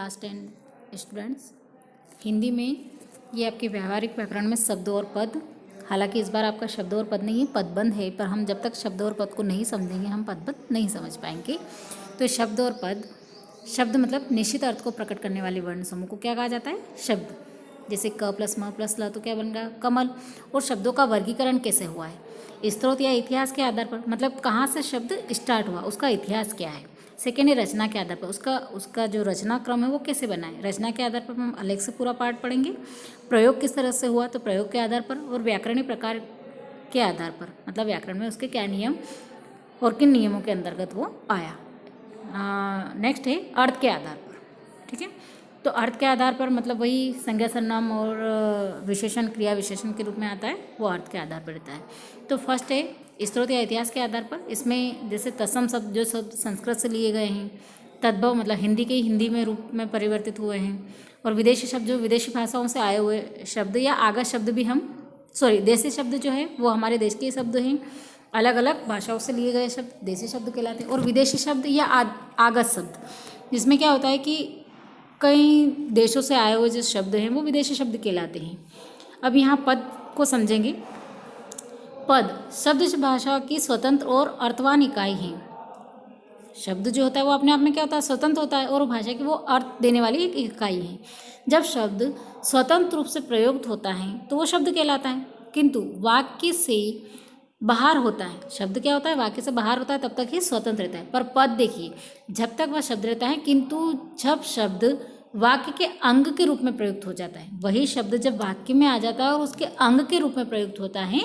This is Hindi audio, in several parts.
क्लास 10 स्टूडेंट्स, हिंदी में ये आपके व्यवहारिक व्याकरण में शब्द और पद। हालांकि इस बार आपका शब्द और पद नहीं है, पदबंध है, पर हम जब तक शब्द और पद को नहीं समझेंगे हम पदबंध नहीं समझ पाएंगे। तो शब्द और पद, शब्द मतलब निश्चित अर्थ को प्रकट करने वाले वर्ण समूह को क्या कहा जाता है? शब्द। जैसे क प्लस म प्लस ल तो क्या बन गया? कमल। और शब्दों का वर्गीकरण कैसे हुआ है? स्रोत या इतिहास के आधार पर, मतलब कहाँ से शब्द स्टार्ट हुआ, उसका इतिहास क्या है। सेकेंड है रचना के आधार पर, उसका जो रचना क्रम है वो कैसे बना है। रचना के आधार पर हम अलग से पूरा पार्ट पढ़ेंगे। प्रयोग किस तरह से हुआ, तो प्रयोग के आधार पर। और व्याकरणिक प्रकार के आधार पर, मतलब व्याकरण में उसके क्या नियम और किन नियमों के अंतर्गत वो आया। नेक्स्ट है अर्थ के आधार पर। ठीक है, तो अर्थ के आधार पर मतलब वही संज्ञा सर्वनाम और विशेषण क्रिया विशेषण के रूप में आता है, वो अर्थ के आधार पर रहता है। तो फर्स्ट है स्रोत या इतिहास के आधार पर। इसमें जैसे तत्सम शब्द जो शब्द संस्कृत से लिए गए हैं, तद्भव मतलब हिंदी के हिंदी में रूप में परिवर्तित हुए हैं, और विदेशी शब्द जो विदेशी भाषाओं से आए हुए शब्द या आगत शब्द भी हम देसी शब्द जो है वो हमारे देश के शब्द हैं, अलग अलग भाषाओं से लिए गए शब्द देसी शब्द कहलाते हैं। और विदेशी शब्द या आगत शब्द, जिसमें क्या होता है कि कई देशों से आए हुए जो शब्द हैं वो विदेशी शब्द कहलाते हैं। अब यहाँ पद को समझेंगे। पद शब्द भाषा की स्वतंत्र और अर्थवान इकाई है। शब्द जो होता है वो अपने आप में क्या होता है? स्वतंत्र होता है, और भाषा की वो अर्थ देने वाली एक इकाई है। जब शब्द स्वतंत्र रूप से प्रयुक्त होता है तो वो शब्द कहलाता है, किंतु वाक्य से बाहर होता है। शब्द क्या होता है? वाक्य से बाहर होता है, तब तक ही स्वतंत्र रहता है। पर पद देखिए, जब तक वह शब्द रहता है, किंतु जब शब्द वाक्य के अंग के रूप में प्रयुक्त हो जाता है, वही शब्द जब वाक्य में आ जाता है और उसके अंग के रूप में प्रयुक्त होता है,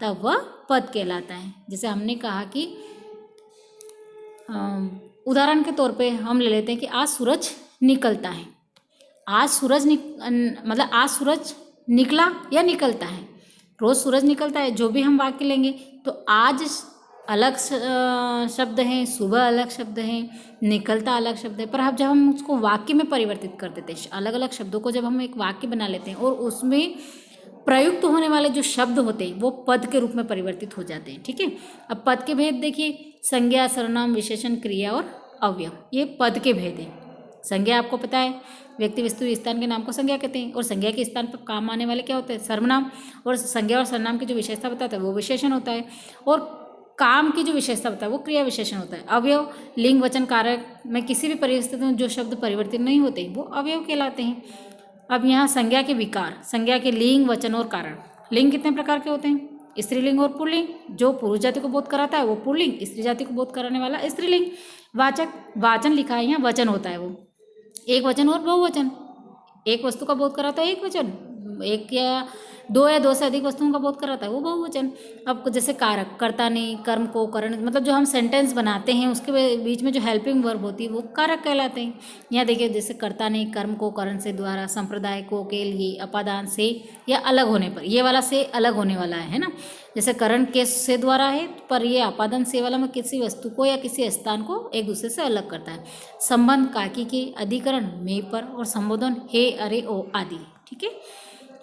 तब वह पद कहलाता है। जैसे हमने कहा कि उदाहरण के तौर पे हम ले लेते हैं कि आज सूरज निकलता है। आज सूरज मतलब आज सूरज निकला या निकलता है। रोज सूरज निकलता है, जो भी हम वाक्य लेंगे तो आज अलग शब्द हैं, सुबह अलग शब्द हैं, निकलता अलग शब्द है। पर अब जब हम उसको वाक्य में परिवर्तित कर देते हैं, अलग अलग शब्दों को जब हम एक वाक्य बना लेते हैं और उसमें प्रयुक्त होने वाले जो शब्द होते हैं वो पद के रूप में परिवर्तित हो जाते हैं। ठीक है, अब पद के भेद देखिए, संज्ञा सर्वनाम विशेषण क्रिया और अवयव, ये पद के भेद हैं। संज्ञा आपको पता है, व्यक्ति वस्तु स्थान के नाम को संज्ञा कहते हैं, और संज्ञा के स्थान पर काम आने वाले क्या होते हैं? सर्वनाम। और संज्ञा और सर्वनाम की जो विशेषता बताता है वो विशेषण होता है, और काम की जो विशेषता बताता है वो क्रिया विशेषण होता है। अवयव लिंग वचन कारक में किसी भी परिस्थिति में जो शब्द परिवर्तित नहीं होते वो अवयव कहलाते हैं। अब यहाँ संज्ञा के विकार, संज्ञा के लिंग वचन और कारण। लिंग कितने प्रकार के होते हैं? स्त्रीलिंग और पुल्लिंग। जो पुरुष जाति को बोध कराता है वो पुल्लिंग, स्त्री जाति को बोध कराने वाला स्त्रीलिंग। वाचक, वाचन लिखा है यहाँ, वचन होता है वो एक वचन और बहुवचन। एक वस्तु का बोध कराता है एक वचन, एक या दो से अधिक वस्तुओं का बोध कराता है वो बहुवचन। अब जैसे कारक, कर्ता ने, कर्म को, करण, मतलब जो हम सेंटेंस बनाते हैं उसके बीच में जो हेल्पिंग वर्ब होती है वो कारक कहलाते हैं। यहाँ देखिए, जैसे कर्ता ने, कर्म को, करण से, द्वारा, संप्रदाय को, के लिए, अपादान से या अलग होने पर, ये वाला से अलग होने वाला है ना। जैसे करण के से द्वारा है, पर ये अपादान से वाला में किसी वस्तु को या किसी स्थान को एक दूसरे से अलग करता है। संबंध काकी के, अधिकरण में पर, और संबोधन हे, अरे, ओ आदि। ठीक है,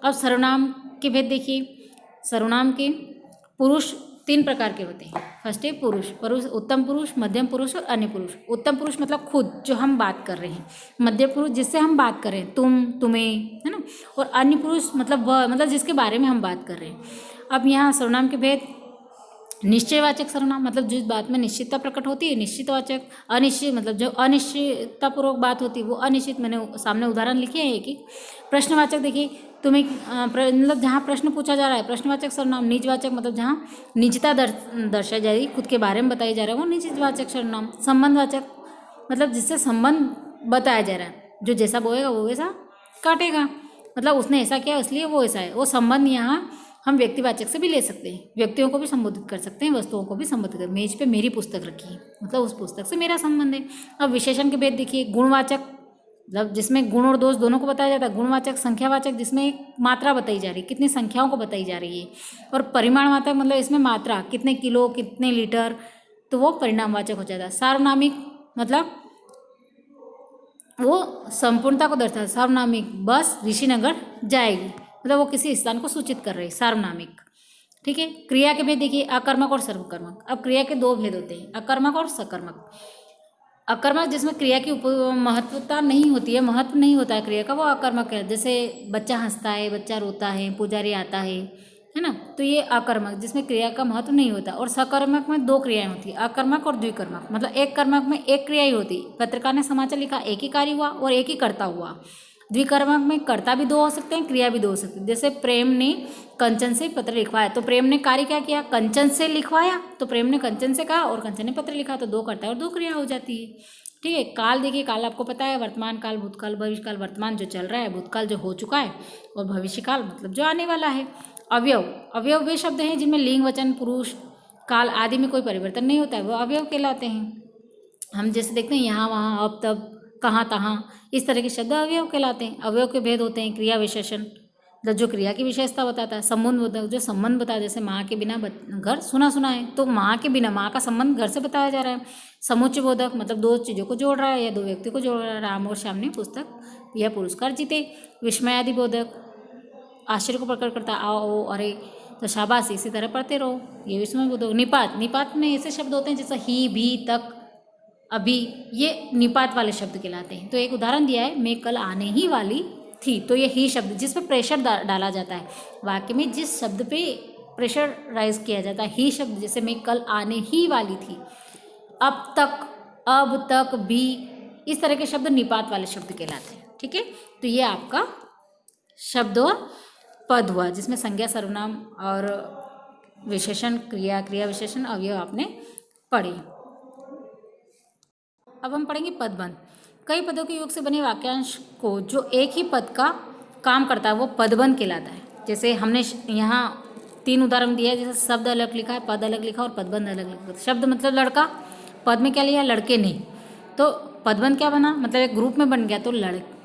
अब सर्वनाम के भेद देखिए। सर्वनाम के पुरुष 3 प्रकार के होते हैं। फर्स्ट है पुरुष, उत्तम पुरुष, मध्यम पुरुष और अन्य पुरुष। उत्तम पुरुष मतलब खुद जो हम बात कर रहे हैं, मध्य पुरुष जिससे हम बात कर रहे हैं, तुम, तुम्हें, है ना, और अन्य पुरुष मतलब वह, मतलब जिसके बारे में हम बात कर रहे हैं। अब यहाँ सर्वनाम के भेद, निश्चयवाचक सर्वनाम मतलब जिस बात में निश्चितता प्रकट होती है, निश्चितवाचक। अनिश्चित मतलब जो अनिश्चिततापूर्वक बात होती है वो अनिश्चित। मैंने सामने उदाहरण लिखे हैं एक एक। प्रश्नवाचक देखिए, तुम्हें मतलब जहाँ प्रश्न पूछा जा रहा है प्रश्नवाचक सर्वनाम। निजवाचक मतलब जहाँ निजता दर्शाई जा रही, खुद के बारे में बताई जा रहा है वो निजवाचक सर्वनाम। संबंधवाचक मतलब जिससे संबंध बताया जा रहा है, जो जैसा बोएगा वो वैसा काटेगा, मतलब उसने ऐसा किया इसलिए वो ऐसा है। वो संबंध यहाँ हम व्यक्तिवाचक से भी ले सकते हैं, व्यक्तियों को भी संबोधित कर सकते हैं, वस्तुओं को भी संबोधित कर। मेज पे मेरी पुस्तक रखी है मतलब उस पुस्तक से मेरा संबंध है। अब विशेषण के भेद देखिए, गुणवाचक मतलब जिसमें गुण और दोष दोनों को बताया जाता है, गुणवाचक। संख्यावाचक जिसमें एक मात्रा बताई जा रही है, कितनी संख्याओं को बताई जा रही है। और परिमाणवाचक मतलब इसमें मात्रा, कितने किलो, कितने लीटर, तो वो परिणामवाचक हो जाता है। सार्वनामिक मतलब वो संपूर्णता को दर्शाता है। सार्वनामिक बस ऋषिनगर जाएगी, मतलब वो किसी स्थान को सूचित कर रही है, सार्वनामिक। ठीक है, क्रिया के भेद देखिए, अकर्मक और सर्वकर्मक। अब क्रिया के 2 भेद होते हैं, अकर्मक और सकर्मक। अकर्मक जिसमें क्रिया की महत्वता नहीं होती है, महत्व नहीं होता है क्रिया का, वो अकर्मक है। जैसे बच्चा हंसता है, बच्चा रोता है, पुजारी आता है ना, तो ये अकर्मक जिसमें क्रिया का महत्व नहीं होता। और सकर्मक में दो क्रियाएं होती है, अकर्मक और द्विकर्मक। मतलब एक कर्मक में एक क्रिया ही होती, पत्रकार ने समाचार लिखा, एक ही कार्य हुआ और एक ही कर्ता हुआ। द्विकर्मक में कर्ता भी दो हो सकते हैं, क्रिया भी दो हो सकती है। जैसे प्रेम ने कंचन से पत्र लिखवाया, तो प्रेम ने कार्य क्या किया, कंचन से लिखवाया, तो प्रेम ने कंचन से कहा और कंचन ने पत्र लिखा, तो दो कर्ता और दो क्रिया हो जाती है। ठीक है। काल देखिए, काल आपको पता है, वर्तमान काल, भूतकाल, भविष्य काल। वर्तमान जो चल रहा है, भूतकाल जो हो चुका है, और भविष्य काल मतलब जो आने वाला है। अवयव, अवयव वे शब्द हैं जिनमें लिंग, वचन, पुरुष, काल आदि में कोई परिवर्तन नहीं होता है, वो अवयव कहलाते हैं। हम जैसे देखते हैं यहाँ वहाँ, अब तब, कहाँ तहाँ, इस तरह के शब्द अवयव कहलाते हैं। अवयव के भेद होते हैं, क्रिया विशेषण जो क्रिया की विशेषता बताता है, संबंध बोधक जो संबंध बताता है। जैसे माँ के बिना घर सुना सुना है, तो माँ के बिना, माँ का संबंध घर से बताया जा रहा है। समुच्चय बोधक मतलब दो चीज़ों को जोड़ रहा है या दो व्यक्ति को जोड़ रहा है। राम और श्याम ने पुस्तक या पुरस्कार जीते। विस्मयादि बोधक आश्चर्य को प्रकट करता, आओ, अरे, तो शाबाश, इसी तरह पढ़ते रहो, ये विस्मय बोधक। निपात, निपात में ऐसे शब्द होते हैं जैसे ही, भी, तक, अभी, ये निपात वाले शब्द कहलाते हैं। तो एक उदाहरण दिया है, मैं कल आने ही वाली थी, तो ये ही शब्द जिस पर प्रेशर डाला जाता है, वाक्य में जिस शब्द पे प्रेशराइज किया जाता है, ही शब्द, जैसे मैं कल आने ही वाली थी। अब तक, अब तक, भी, इस तरह के शब्द निपात वाले शब्द कहलाते हैं। ठीक है। तो ये आपका शब्द और पद हुआ, जिसमें संज्ञा, सर्वनाम और विशेषण, क्रिया, क्रिया विशेषण, अवयव आपने पढ़े। अब हम पढ़ेंगे पदबंध। कई पदों के योग से बने वाक्यांश को जो एक ही पद का काम करता है वो पदबंध कहलाता है। जैसे हमने यहाँ 3 उदाहरण दिया है, जैसे शब्द अलग लिखा है, पद अलग लिखा और पदबंध अलग लिखा। शब्द मतलब लड़का, पद में क्या लिया, लड़के ने, तो पदबंध क्या बना, मतलब एक ग्रुप में बन गया, तो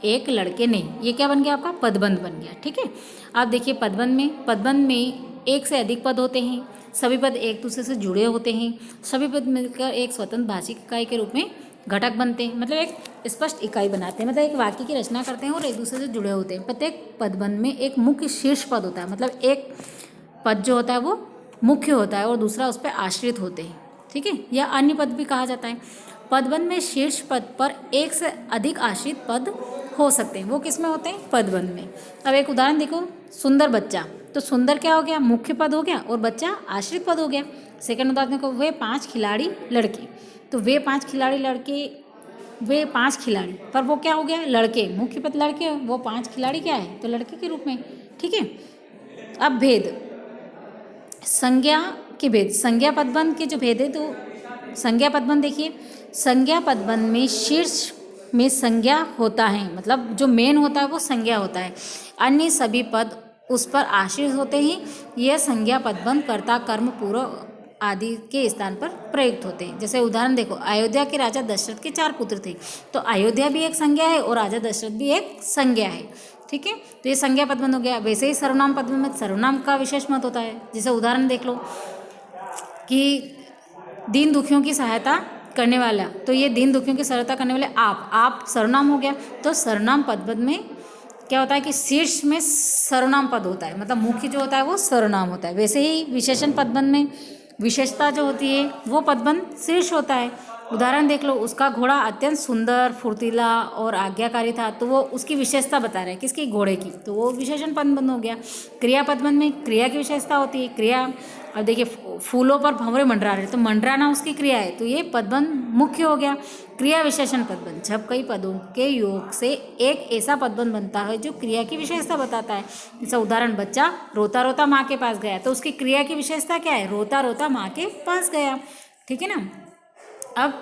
एक लड़के ने, ये क्या बन गया आपका, पदबंध बन गया। ठीक है। आप देखिए पदबंध में एक से अधिक पद होते हैं, सभी पद एक दूसरे से जुड़े होते हैं, सभी पद मिलकर एक स्वतंत्र भाषिक इकाई के रूप में घटक बनते हैं, मतलब एक स्पष्ट इकाई बनाते हैं, मतलब एक वाक्य की रचना करते हैं और एक दूसरे से जुड़े होते हैं। प्रत्येक पदबंध में एक मुख्य शीर्ष पद होता है, मतलब एक पद जो होता है वो मुख्य होता है और दूसरा उस पर आश्रित होते हैं। ठीक है। या अन्य पद भी कहा जाता है। पदबंध में शीर्ष पद पर एक से अधिक आश्रित पद हो सकते हैं, वो किस में होते हैं, पदबंध में। अब एक उदाहरण देखो, सुंदर बच्चा, तो सुंदर क्या हो गया, मुख्य पद हो गया और बच्चा आश्रित पद हो गया। सेकंड उदाहरण देखो, वे 5 खिलाड़ी लड़के, तो वे 5 खिलाड़ी लड़के, वे 5 खिलाड़ी, पर वो क्या हो गया, लड़के, मुख्य पद लड़के, वो 5 खिलाड़ी क्या है, तो लड़के के रूप में। ठीक है। अब भेद, संज्ञा के भेद, संज्ञा पदबंध के जो भेद है, तो संज्ञा पदबंध देखिए, संज्ञा पदबंध में शीर्ष में संज्ञा होता है, मतलब जो मेन होता है वो संज्ञा होता है, अन्य सभी पद उस पर आश्रित होते हैं। यह संज्ञा पदबंध कर्ता, कर्म, पूर्व आदि के स्थान पर प्रयुक्त होते हैं। जैसे उदाहरण देखो, अयोध्या के राजा दशरथ के 4 पुत्र थे, तो अयोध्या भी एक संज्ञा है और राजा दशरथ भी एक संज्ञा है। ठीक है। तो ये संज्ञा पदबंध हो गया। वैसे ही सर्वनाम पदबंध में सर्वनाम का विशेष महत्व होता है। जैसे उदाहरण देख लो कि दीन दुखियों की सहायता करने वाला, तो ये दीन दुखियों की सहायता करने वाले आप सर्वनाम हो गया। तो सर्वनाम पदबंध में क्या होता है कि शीर्ष में सर्वनाम पद होता है, मतलब मुख्य जो होता है वो सर्वनाम होता है। वैसे ही विशेषण पदबंध में विशेषता जो होती है वो पदबंध शीर्ष होता है। उदाहरण देख लो, उसका घोड़ा अत्यंत सुंदर, फुर्तीला और आज्ञाकारी था, तो वो उसकी विशेषता बता रहे हैं, किसकी, घोड़े की, तो वो विशेषण पदबंध हो गया। क्रिया पदबंध में क्रिया की विशेषता होती है, क्रिया, अब देखिए फूलों पर भंवरे मंडरा रहे, तो मंडराना उसकी क्रिया है, तो ये पदबंध मुख्य हो गया। क्रिया विशेषण पदबंध, जब कई पदों के योग से एक ऐसा पदबंध बनता है जो क्रिया की विशेषता बताता है। जैसे उदाहरण, बच्चा रोता रोता माँ के पास गया, तो उसकी क्रिया की विशेषता क्या है, रोता रोता माँ के पास गया। ठीक है ना। अब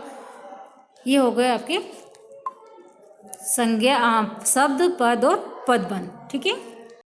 ये हो गए आपके संज्ञा, शब्द, पद और पदबंध। ठीक है।